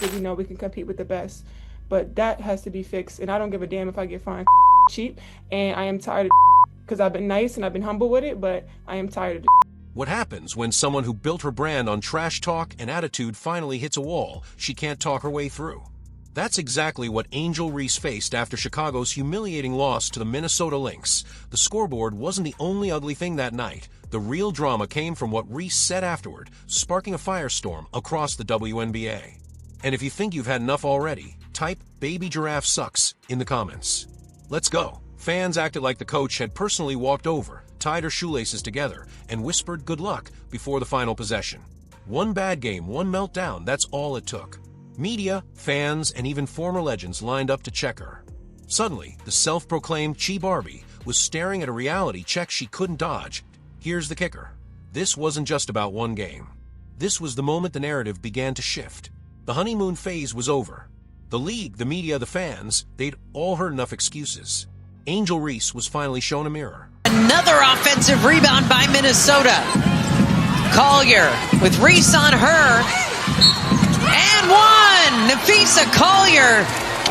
obviously we know we can compete with the best, but that has to be fixed. And I don't give a damn if I get fined cheap. And I am tired of because I've been nice and I've been humble with it, but I am tired of What happens when someone who built her brand on trash talk and attitude finally hits a wall she can't talk her way through? That's exactly what Angel Reese faced after Chicago's humiliating loss to the Minnesota Lynx. The scoreboard wasn't the only ugly thing that night. The real drama came from what Reese said afterward, sparking a firestorm across the WNBA. And if you think you've had enough already, type "Baby Giraffe Sucks" in the comments. Let's go. Fans acted like the coach had personally walked over, tied her shoelaces together, and whispered good luck before the final possession. One bad game, one meltdown, that's all it took. Media, fans, and even former legends lined up to check her. Suddenly, the self-proclaimed Chi Barbie was staring at a reality check she couldn't dodge. Here's the kicker. This wasn't just about one game. This was the moment the narrative began to shift. The honeymoon phase was over. The league, the media, the fans, they'd all heard enough excuses. Angel Reese was finally shown a mirror. Another offensive rebound by Minnesota. Collier with Reese on her. And one! Nafisa Collier.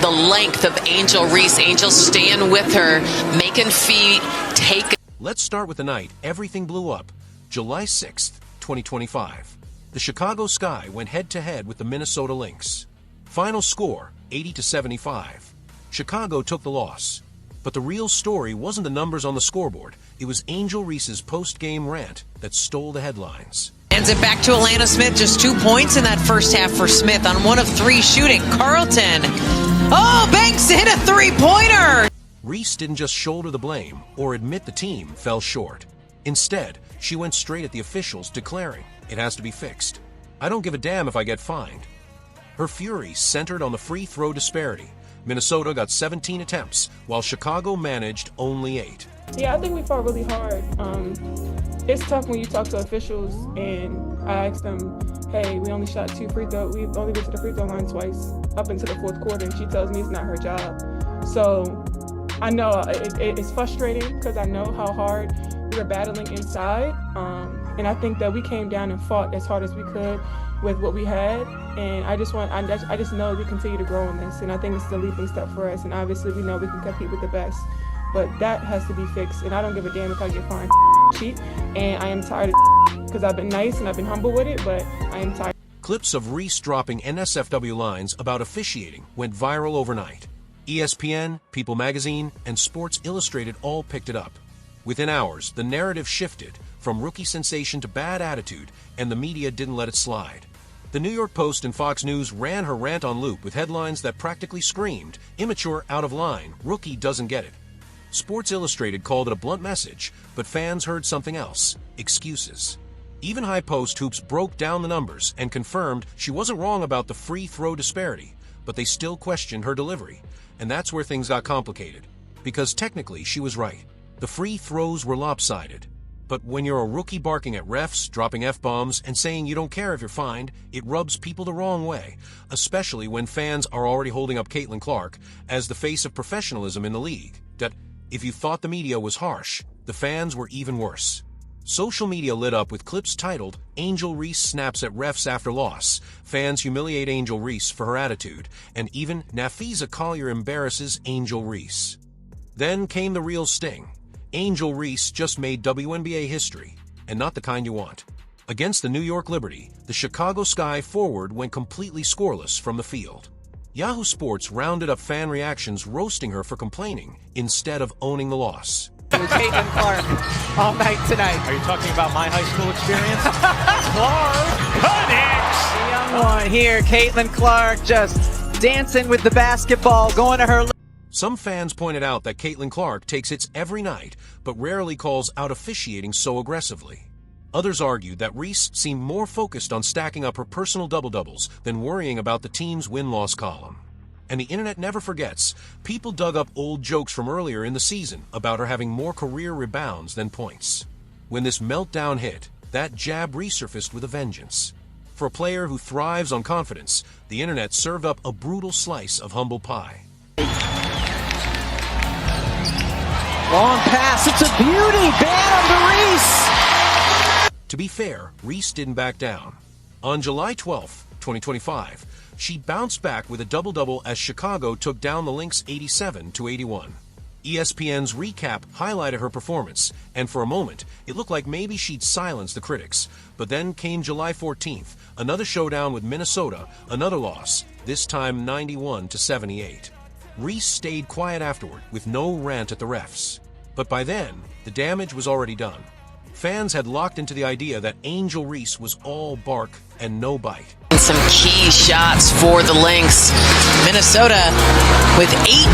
The length of Angel Reese. Angel staying with her, making feet, take. Let's start with the night everything blew up. July 6th, 2025. The Chicago Sky went head-to-head with the Minnesota Lynx. Final score, 80-75. Chicago took the loss. But the real story wasn't the numbers on the scoreboard. It was Angel Reese's post-game rant that stole the headlines. Hands it back to Alana Smith. Just 2 points in that first half for Smith on 1 of 3 shooting. Carlton. Oh, Banks hit a three-pointer. Reese didn't just shoulder the blame or admit the team fell short. Instead, she went straight at the officials, declaring, "It has to be fixed. I don't give a damn if I get fined." Her fury centered on the free throw disparity. Minnesota got 17 attempts, while Chicago managed only 8. Yeah, I think we fought really hard. It's tough when you talk to officials and I asked them, hey, we only shot 2 free throws. We only went to the free throw line twice up into the fourth quarter, and she tells me it's not her job. So I know it's frustrating because I know how hard we were battling inside. And I think that we came down and fought as hard as we could with what we had. And I just know we continue to grow in this. And I think it's the leaping step for us. And obviously we know we can compete with the best. But that has to be fixed. And I don't give a damn if I get fined cheap. And I am tired of because I've been nice and I've been humble with it, but I am tired. Clips of Reese dropping NSFW lines about officiating went viral overnight. ESPN, People Magazine, and Sports Illustrated all picked it up. Within hours, the narrative shifted from rookie sensation to bad attitude, and the media didn't let it slide. The New York Post and Fox News ran her rant on loop with headlines that practically screamed, "Immature, out of line, rookie doesn't get it." Sports Illustrated called it a blunt message, but fans heard something else: excuses. Even High Post Hoops broke down the numbers and confirmed she wasn't wrong about the free throw disparity, but they still questioned her delivery. And that's where things got complicated, because technically she was right. The free throws were lopsided. But when you're a rookie barking at refs, dropping F-bombs, and saying you don't care if you're fined, it rubs people the wrong way, especially when fans are already holding up Caitlin Clark as the face of professionalism in the league. That if you thought the media was harsh, the fans were even worse. Social media lit up with clips titled, "Angel Reese snaps at refs after loss," "Fans humiliate Angel Reese for her attitude," and even "Nafisa Collier embarrasses Angel Reese." Then came the real sting. Angel Reese just made WNBA history, and not the kind you want. Against the New York Liberty, the Chicago Sky forward went completely scoreless from the field. Yahoo Sports rounded up fan reactions roasting her for complaining instead of owning the loss. Caitlin Clark all night tonight. Are you talking about my high school experience? Clark connects! The young one here, Caitlin Clark, just dancing with the basketball, going to her. Some fans pointed out that Caitlin Clark takes hits every night, but rarely calls out officiating so aggressively. Others argued that Reese seemed more focused on stacking up her personal double-doubles than worrying about the team's win-loss column. And the internet never forgets. People dug up old jokes from earlier in the season about her having more career rebounds than points. When this meltdown hit, that jab resurfaced with a vengeance. For a player who thrives on confidence, the internet served up a brutal slice of humble pie. Long pass, it's a beauty, bad to Reese. To be fair, Reese didn't back down. On July 12, 2025, she bounced back with a double-double as Chicago took down the Lynx 87-81. ESPN's recap highlighted her performance, and for a moment, it looked like maybe she'd silence the critics. But then came July 14th, another showdown with Minnesota, another loss, this time 91-78. Reese stayed quiet afterward, with no rant at the refs. But by then, the damage was already done. Fans had locked into the idea that Angel Reese was all bark and no bite. Some key shots for the Lynx. Minnesota with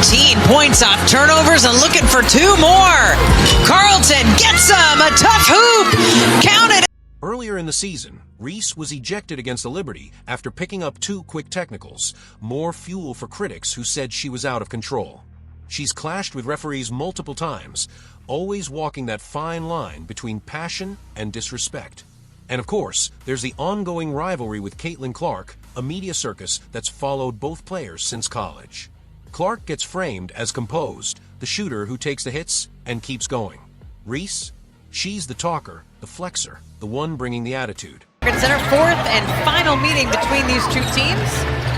18 points off turnovers and looking for 2 more. Carlton gets them, a tough hoop, counted. Earlier in the season, Reese was ejected against the Liberty after picking up 2 quick technicals, more fuel for critics who said she was out of control. She's clashed with referees multiple times, always walking that fine line between passion and disrespect. And of course, there's the ongoing rivalry with Caitlin Clark, a media circus that's followed both players since college. Clark gets framed as composed, the shooter who takes the hits and keeps going. Reese? She's the talker, the flexor, the one bringing the attitude. Center, 4th and final meeting between these 2 teams.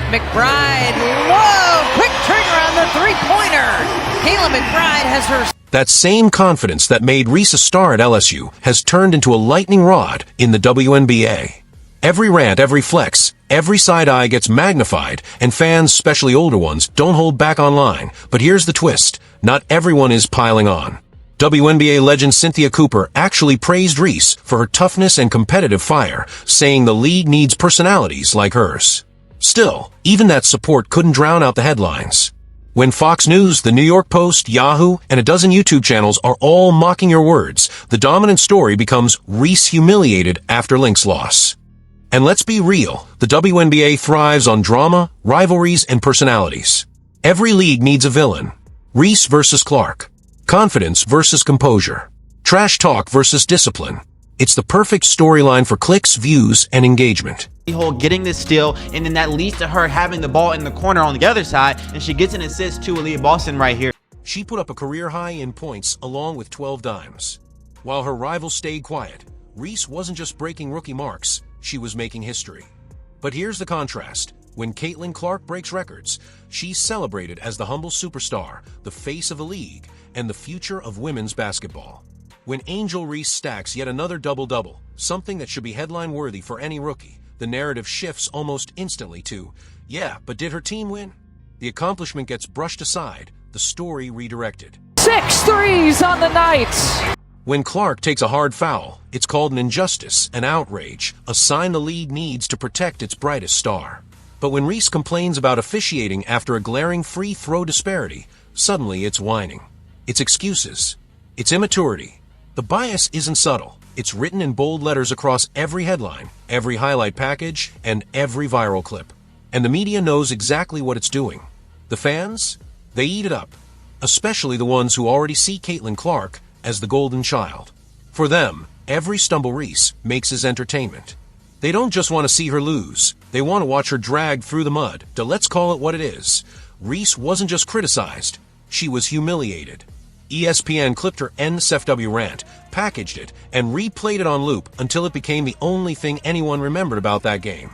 McBride, whoa, quick trigger on the 3-pointer. Kayla McBride has her... That same confidence that made Reese a star at LSU has turned into a lightning rod in the WNBA. Every rant, every flex, every side eye gets magnified, and fans, especially older ones, don't hold back online. But here's the twist. Not everyone is piling on. WNBA legend Cynthia Cooper actually praised Reese for her toughness and competitive fire, saying the league needs personalities like hers. Still, even that support couldn't drown out the headlines. When Fox News, the New York Post, Yahoo, and a dozen YouTube channels are all mocking your words, the dominant story becomes Reese humiliated after Lynx loss. And let's be real, the WNBA thrives on drama, rivalries, and personalities. Every league needs a villain. Reese versus Clark. Confidence versus composure. Trash talk versus discipline. It's the perfect storyline for clicks, views, and engagement. Getting this steal, and then that leads to her having the ball in the corner on the other side, and she gets an assist to Aaliyah Boston right here. She put up a career high in points along with 12 dimes. While her rivals stayed quiet, Reese wasn't just breaking rookie marks, she was making history. But here's the contrast. When Caitlin Clark breaks records, she's celebrated as the humble superstar, the face of the league, and the future of women's basketball. When Angel Reese stacks yet another double-double, something that should be headline-worthy for any rookie, the narrative shifts almost instantly to, yeah, but did her team win? The accomplishment gets brushed aside, the story redirected. 6 threes on the night! When Clark takes a hard foul, it's called an injustice, an outrage, a sign the league needs to protect its brightest star. But when Reese complains about officiating after a glaring free throw disparity, suddenly it's whining. It's excuses. It's immaturity. The bias isn't subtle. It's written in bold letters across every headline, every highlight package, and every viral clip. And the media knows exactly what it's doing. The fans? They eat it up. Especially the ones who already see Caitlin Clark as the golden child. For them, every stumble Reese makes is entertainment. They don't just want to see her lose. They want to watch her dragged through the mud. Let's call it what it is. Reese wasn't just criticized. She was humiliated. ESPN clipped her NSFW rant, packaged it, and replayed it on loop until it became the only thing anyone remembered about that game.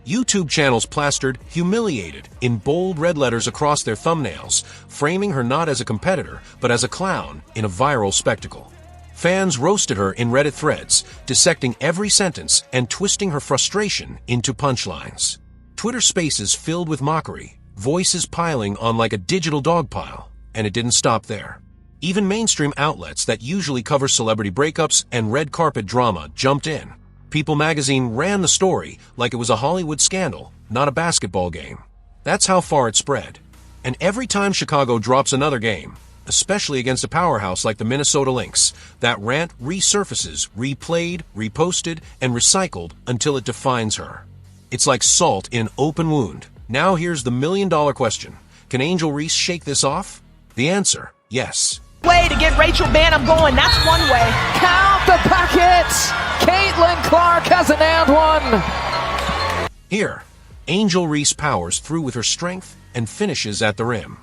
YouTube channels plastered "humiliated" in bold red letters across their thumbnails, framing her not as a competitor, but as a clown in a viral spectacle. Fans roasted her in Reddit threads, dissecting every sentence and twisting her frustration into punchlines. Twitter spaces filled with mockery, voices piling on like a digital dog pile, and it didn't stop there. Even mainstream outlets that usually cover celebrity breakups and red carpet drama jumped in. People magazine ran the story like it was a Hollywood scandal, not a basketball game. That's how far it spread. And every time Chicago drops another game, especially against a powerhouse like the Minnesota Lynx, that rant resurfaces, replayed, reposted, and recycled until it defines her. It's like salt in an open wound. Now here's the million-dollar question. Can Angel Reese shake this off? The answer, yes. Way to get Rachel Banham going, that's one way. Count the packets! Caitlin Clark has an and one! Here, Angel Reese powers through with her strength and finishes at the rim.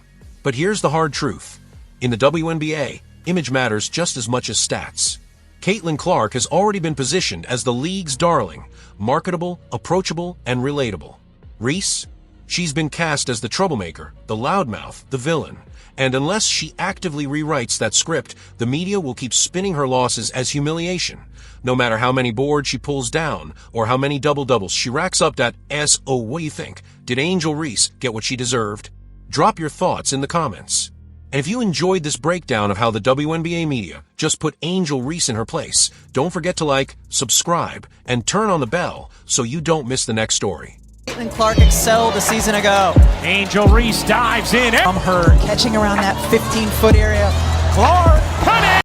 But here's the hard truth. In the WNBA, image matters just as much as stats. Caitlin Clark has already been positioned as the league's darling, marketable, approachable, and relatable. Reese? She's been cast as the troublemaker, the loudmouth, the villain. And unless she actively rewrites that script, the media will keep spinning her losses as humiliation. No matter how many boards she pulls down, or how many double-doubles she racks up that S. Oh, what do you think? Did Angel Reese get what she deserved? Drop your thoughts in the comments. And if you enjoyed this breakdown of how the WNBA media just put Angel Reese in her place, don't forget to like, subscribe, and turn on the bell so you don't miss the next story. Caitlin Clark excelled a season ago. Angel Reese dives in. From her catching around that 15-foot area. Clark